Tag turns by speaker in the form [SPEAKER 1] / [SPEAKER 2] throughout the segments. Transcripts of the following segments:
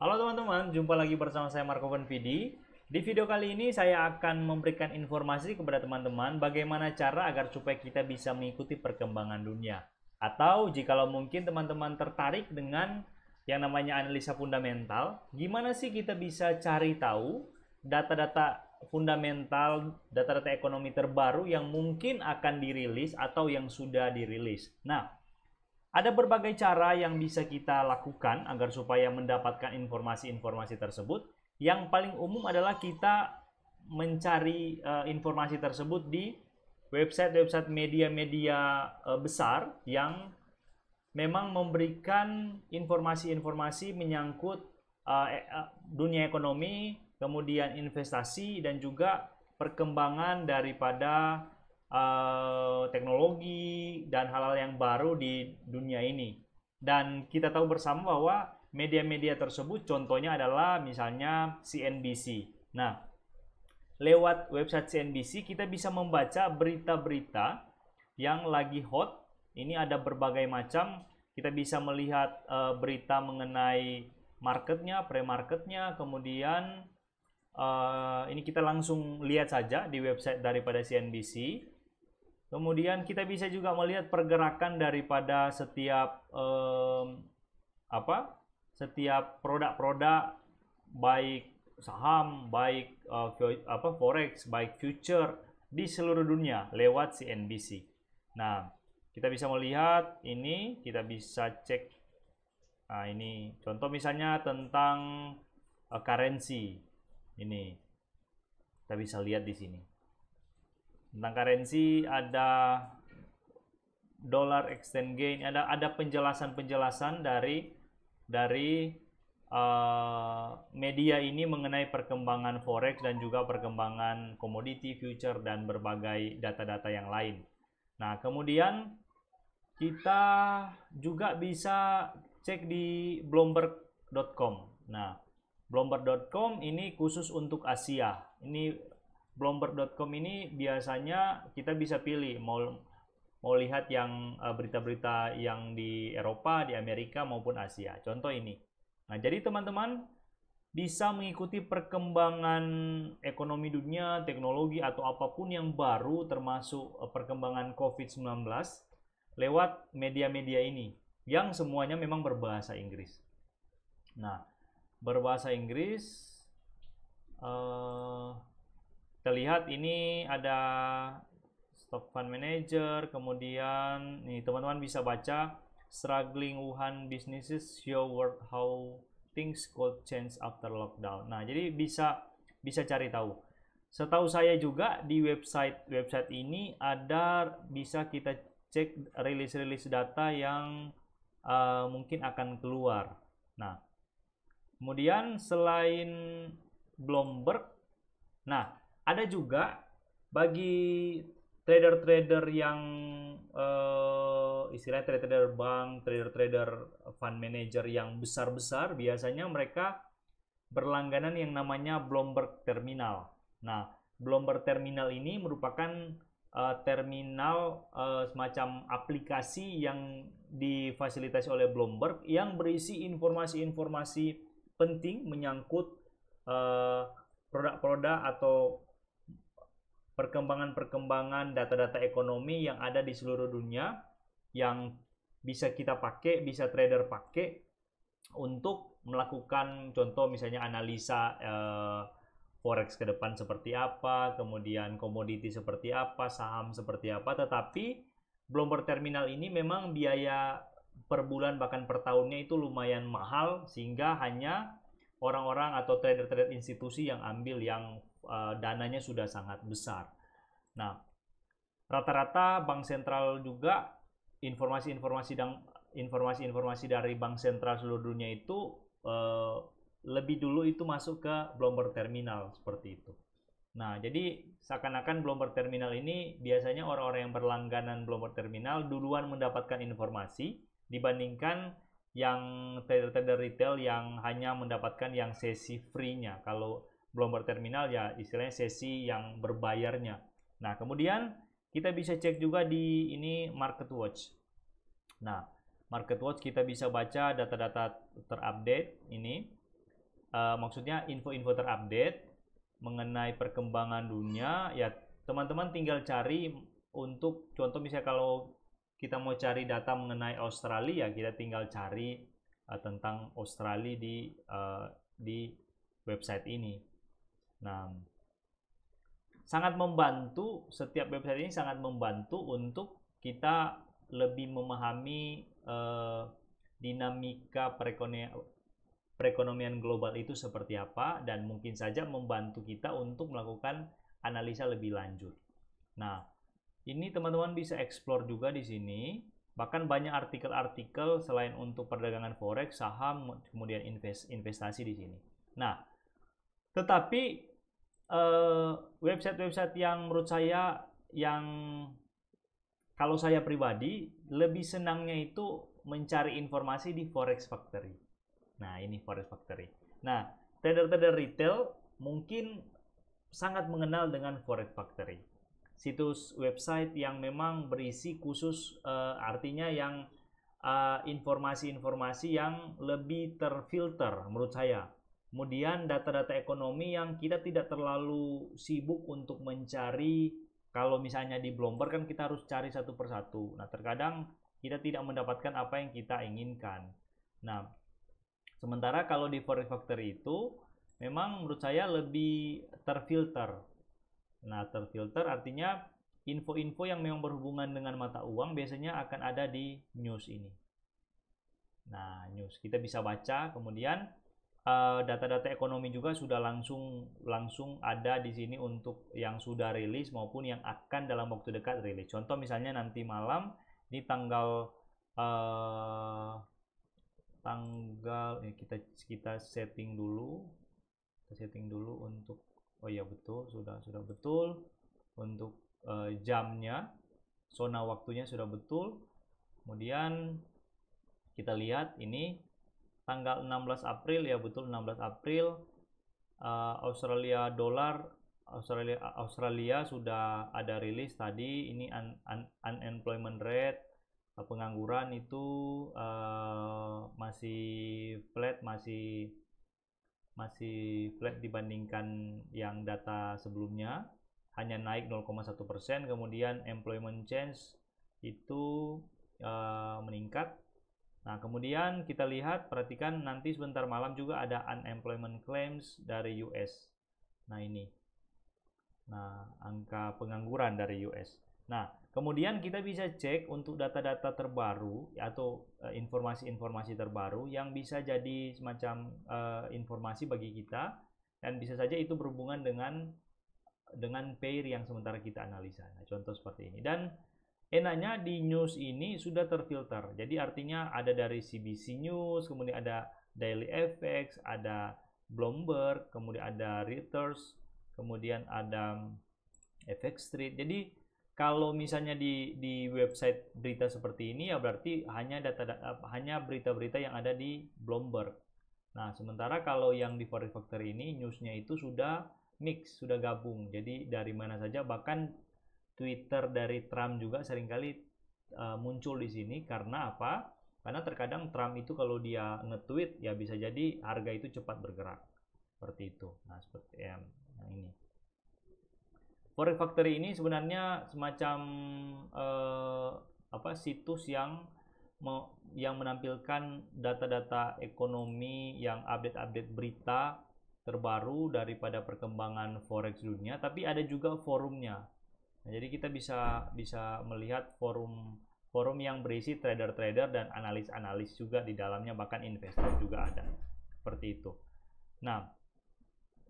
[SPEAKER 1] Halo teman-teman, jumpa lagi bersama saya Marco Vidi. Di video kali ini saya akan memberikan informasi kepada teman-teman bagaimana cara agar supaya kita bisa mengikuti perkembangan dunia. Atau jikalau mungkin teman-teman tertarik dengan yang namanya analisa fundamental, gimana sih kita bisa cari tahu data-data fundamental, data-data ekonomi terbaru yang mungkin akan dirilis atau yang sudah dirilis. Nah, ada berbagai cara yang bisa kita lakukan agar supaya mendapatkan informasi-informasi tersebut. Yang paling umum adalah kita mencari informasi tersebut di website-website media-media besar yang memang memberikan informasi-informasi menyangkut dunia ekonomi, kemudian investasi dan juga perkembangan daripada teknologi dan hal-hal yang baru di dunia ini. Dan kita tahu bersama bahwa media-media tersebut contohnya adalah misalnya CNBC. Nah, lewat website CNBC kita bisa membaca berita-berita yang lagi hot. Ini ada berbagai macam. Kita bisa melihat berita mengenai marketnya, pre-marketnya, kemudian ini kita langsung lihat saja di website daripada CNBC. Kemudian kita bisa juga melihat pergerakan daripada setiap setiap produk-produk, baik saham, baik forex, baik future di seluruh dunia lewat CNBC. Nah, kita bisa melihat ini, kita bisa cek. Nah, ini contoh misalnya tentang currency. Ini kita bisa lihat di sini. Tentang currency ada dollar exchange gain, ada penjelasan-penjelasan dari media ini mengenai perkembangan forex dan juga perkembangan komoditi, future dan berbagai data-data yang lain. Nah, kemudian kita juga bisa cek di bloomberg.com. Nah, bloomberg.com ini khusus untuk Asia. Ini bloomberg.com ini biasanya kita bisa pilih mau lihat yang berita-berita yang di Eropa, di Amerika maupun Asia. Contoh ini. Nah, jadi teman-teman bisa mengikuti perkembangan ekonomi dunia, teknologi atau apapun yang baru termasuk perkembangan COVID-19 lewat media-media ini yang semuanya memang berbahasa Inggris. Nah, berbahasa Inggris kita lihat ini ada stock fund manager, kemudian nih teman-teman bisa baca struggling Wuhan businesses show world how things could change after lockdown. Nah, jadi bisa cari tahu. Setahu saya juga di website ini ada bisa kita cek rilis-rilis data yang mungkin akan keluar. Nah, kemudian selain Bloomberg, nah ada juga bagi trader-trader yang istilahnya trader bank, trader-trader fund manager yang besar-besar, biasanya mereka berlangganan yang namanya Bloomberg Terminal. Nah, Bloomberg Terminal ini merupakan terminal semacam aplikasi yang difasilitasi oleh Bloomberg yang berisi informasi-informasi penting menyangkut produk-produk atau perkembangan-perkembangan data-data ekonomi yang ada di seluruh dunia yang bisa kita pakai, bisa trader pakai untuk melakukan contoh misalnya analisa forex ke depan seperti apa, kemudian komoditi seperti apa, saham seperti apa. Tetapi Bloomberg Terminal ini memang biaya per bulan bahkan per tahunnya itu lumayan mahal, sehingga hanya orang-orang atau trader-trader institusi yang ambil yang dananya sudah sangat besar. Nah, rata-rata bank sentral juga informasi-informasi dari bank sentral seluruh dunia itu lebih dulu itu masuk ke Bloomberg Terminal seperti itu. Nah, jadi seakan-akan Bloomberg Terminal ini biasanya orang-orang yang berlangganan Bloomberg Terminal duluan mendapatkan informasi dibandingkan yang trader-trader retail yang hanya mendapatkan yang sesi free-nya. Kalau Bloomberg Terminal ya istilahnya sesi yang berbayarnya. Nah, kemudian kita bisa cek juga di ini MarketWatch. Nah, MarketWatch kita bisa baca data-data terupdate ini. maksudnya info-info terupdate mengenai perkembangan dunia, ya teman-teman tinggal cari untuk contoh misalnya kalau kita mau cari data mengenai Australia, kita tinggal cari tentang Australia di website ini. Nah, sangat membantu, setiap website ini sangat membantu untuk kita lebih memahami dinamika perekonomian global itu seperti apa, dan mungkin saja membantu kita untuk melakukan analisa lebih lanjut. Nah, ini teman-teman bisa explore juga di sini. Bahkan banyak artikel-artikel selain untuk perdagangan forex, saham, kemudian investasi di sini. Nah, tetapi website-website yang menurut saya, yang kalau saya pribadi lebih senangnya itu mencari informasi di Forex Factory. Nah, ini Forex Factory. Nah, trader-trader retail mungkin sangat mengenal dengan Forex Factory. Situs website yang memang berisi khusus, artinya yang informasi-informasi yang lebih terfilter menurut saya. Kemudian data-data ekonomi yang kita tidak terlalu sibuk untuk mencari. Kalau misalnya di Bloomberg kan kita harus cari satu persatu. Nah, terkadang kita tidak mendapatkan apa yang kita inginkan. Nah, sementara kalau di Forex Factory itu memang menurut saya lebih terfilter. Nah, terfilter artinya info-info yang memang berhubungan dengan mata uang biasanya akan ada di news ini. Nah, news kita bisa baca, kemudian data-data ekonomi juga sudah langsung ada di sini untuk yang sudah rilis maupun yang akan dalam waktu dekat rilis. Contoh misalnya nanti malam ini tanggal kita setting dulu. Untuk, oh ya betul, sudah betul untuk jamnya, zona waktunya sudah betul. Kemudian kita lihat ini tanggal 16 April, ya betul 16 April. Australia dolar, Australia sudah ada rilis tadi. Ini unemployment rate, pengangguran itu masih flat, masih flat dibandingkan yang data sebelumnya, hanya naik 0,1%. Kemudian employment change itu meningkat. Nah, kemudian kita lihat, perhatikan nanti sebentar malam juga ada unemployment claims dari US. Nah, ini. Nah, angka pengangguran dari US. Nah, kemudian kita bisa cek untuk data-data terbaru atau informasi-informasi terbaru yang bisa jadi semacam informasi bagi kita, dan bisa saja itu berhubungan dengan pair yang sementara kita analisa. Nah, contoh seperti ini. Dan enaknya di news ini sudah terfilter. Jadi artinya ada dari CBC News, kemudian ada Daily FX, ada Bloomberg, kemudian ada Reuters, kemudian ada FX Street. Jadi kalau misalnya di website berita seperti ini, ya berarti hanya berita-berita yang ada di Bloomberg. Nah, sementara kalau yang di Forex Factory ini newsnya itu sudah mix, sudah gabung. Jadi dari mana saja, bahkan Twitter dari Trump juga seringkali muncul di sini. Karena apa? Karena terkadang Trump itu kalau dia nge-tweet, ya bisa jadi harga itu cepat bergerak. Seperti itu. Nah, seperti yang ini. Forex Factory ini sebenarnya semacam situs yang menampilkan data-data ekonomi, yang update-update berita terbaru daripada perkembangan forex dunia, tapi ada juga forumnya. Nah, jadi kita bisa melihat forum yang berisi trader-trader dan analis-analis juga di dalamnya, bahkan investor juga ada. Seperti itu. Nah,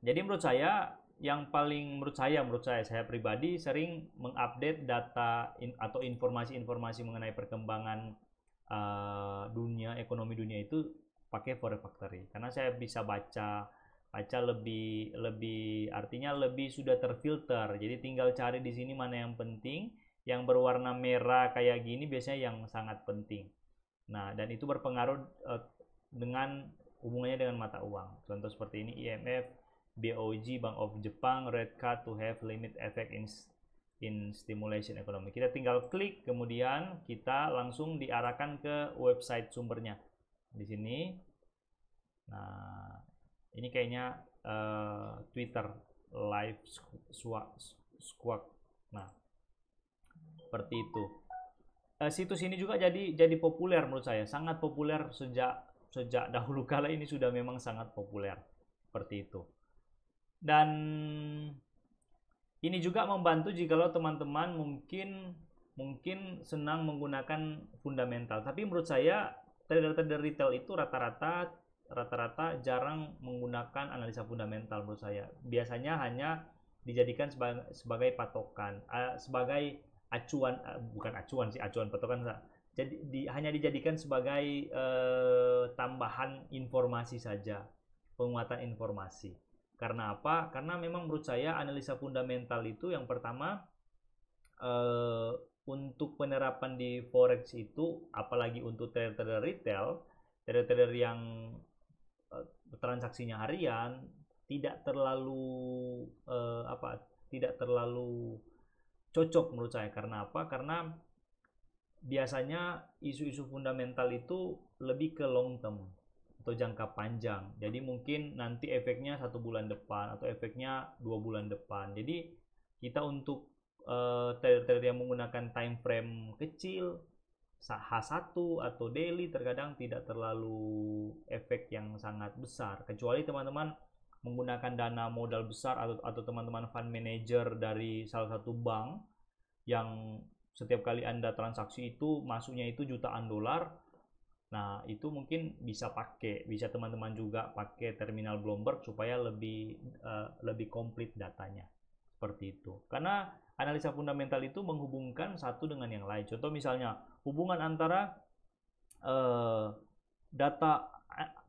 [SPEAKER 1] jadi menurut saya saya pribadi sering mengupdate data atau informasi-informasi mengenai perkembangan dunia, ekonomi dunia itu pakai Forex Factory, karena saya bisa baca lebih artinya lebih sudah terfilter. Jadi tinggal cari di sini mana yang penting. Yang berwarna merah kayak gini biasanya yang sangat penting. Nah, dan itu berpengaruh dengan hubungannya dengan mata uang. Contoh seperti ini, IMF, BOJ, Bank of Japan, Red Card to have limit effect in stimulation economy. Kita tinggal klik, kemudian kita langsung diarahkan ke website sumbernya di sini. Nah, Ini kayaknya Twitter live squawk. Nah, seperti itu. Situs ini juga jadi populer menurut saya, sangat populer sejak dahulu kala, ini sudah memang sangat populer seperti itu. Dan ini juga membantu jikalau teman-teman mungkin senang menggunakan fundamental. Tapi menurut saya trader-trader retail itu rata-rata jarang menggunakan analisa fundamental menurut saya. Biasanya hanya dijadikan sebagai patokan, sebagai acuan, bukan acuan sih, acuan patokan. Jadi hanya dijadikan sebagai tambahan informasi saja, penguatan informasi. Karena apa? Karena memang menurut saya analisa fundamental itu yang pertama, untuk penerapan di forex itu, apalagi untuk trader-trader retail, trader-trader yang transaksinya harian, tidak terlalu tidak terlalu cocok menurut saya. Karena apa? Karena biasanya isu-isu fundamental itu lebih ke long term atau jangka panjang. Jadi mungkin nanti efeknya 1 bulan depan atau efeknya 2 bulan depan. Jadi kita untuk trader-trader yang menggunakan time frame kecil, H1 atau daily, terkadang tidak terlalu efek yang sangat besar. Kecuali teman-teman menggunakan dana modal besar atau teman-teman fund manager dari salah satu bank yang setiap kali Anda transaksi itu masuknya itu jutaan dolar. Nah, itu mungkin bisa teman-teman juga pakai terminal Bloomberg supaya lebih komplit datanya. Seperti itu. Karena analisa fundamental itu menghubungkan satu dengan yang lain. Contoh misalnya hubungan antara data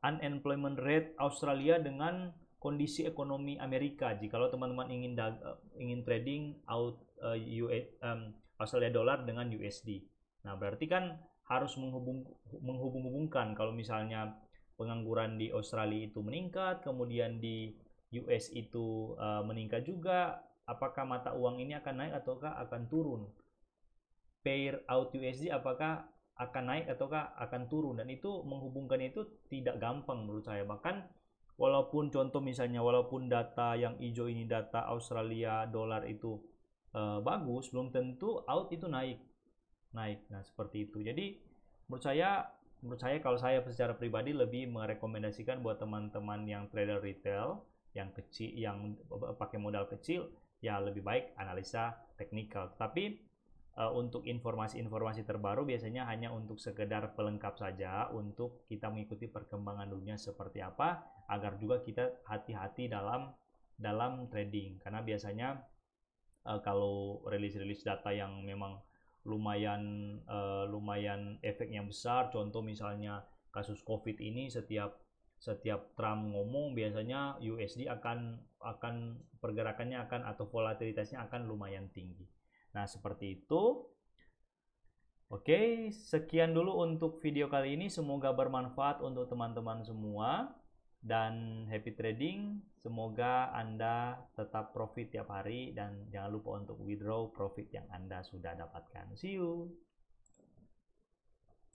[SPEAKER 1] unemployment rate Australia dengan kondisi ekonomi Amerika. Jikalau teman-teman ingin trading Australia dollar dengan USD. Nah, berarti kan harus menghubung-hubungkan. Kalau misalnya pengangguran di Australia itu meningkat, kemudian di US itu meningkat juga, apakah mata uang ini akan naik ataukah akan turun? Pair out USD apakah akan naik ataukah akan turun? Dan itu menghubungkan itu tidak gampang menurut saya. Bahkan walaupun contoh misalnya, walaupun data yang hijau ini data Australia dolar itu bagus, belum tentu out itu naik. Nah, seperti itu. Jadi menurut saya kalau saya secara pribadi lebih merekomendasikan buat teman-teman yang trader retail yang kecil, yang pakai modal kecil, ya lebih baik analisa teknikal. Tapi untuk informasi-informasi terbaru biasanya hanya untuk sekedar pelengkap saja, untuk kita mengikuti perkembangan dunia seperti apa, agar juga kita hati-hati dalam trading. Karena biasanya kalau rilis data yang memang lumayan efeknya besar, contoh misalnya kasus COVID ini, setiap Trump ngomong biasanya USD akan pergerakannya atau volatilitasnya akan lumayan tinggi. Nah, seperti itu. Oke, sekian dulu untuk video kali ini, semoga bermanfaat untuk teman-teman semua dan happy trading. Semoga Anda tetap profit tiap hari dan jangan lupa untuk withdraw profit yang Anda sudah dapatkan. See you.